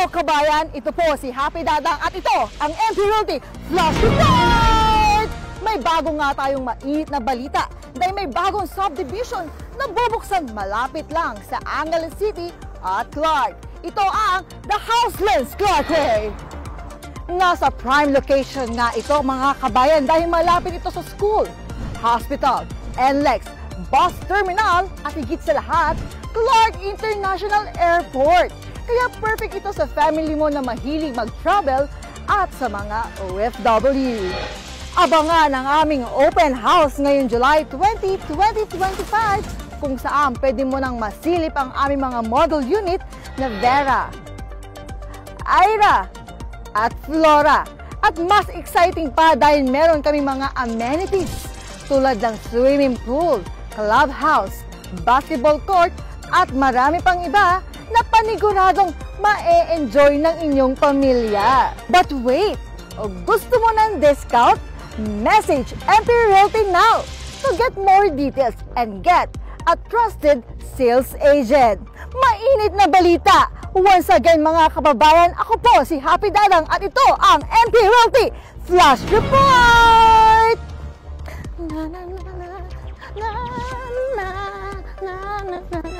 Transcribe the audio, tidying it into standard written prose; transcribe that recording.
kabayan, ito po si Happy Dadang at ito ang MP Realty Flash Report! May bago nga tayong mainit na balita dahil may bagong subdivision na bubuksan malapit lang sa Angeles City at Clark. Ito ang The Houselands Clarkway. Nasa prime location nga ito mga kabayan dahil malapit ito sa school, hospital, NLEX, bus terminal at higit sa lahat, Clark International Airport. Kaya perfect ito sa family mo na mahilig mag-travel at sa mga OFW. Abangan ang aming open house ngayong July 20, 2025 kung saan pwede mo nang masilip ang aming mga model unit na Vera, Ira at Flora. At mas exciting pa dahil meron kami mga amenities tulad ng swimming pool, clubhouse, basketball court at marami pang iba na paniguradong ma-e-enjoy ng inyong pamilya. But wait! O gusto mo ng discount? Message MP Realty now to get more details and get a trusted sales agent. Mainit na balita! Once again mga kababayan, ako po si Happy Dadang at ito ang MP Realty Flash Report! Na na na na na na na na na.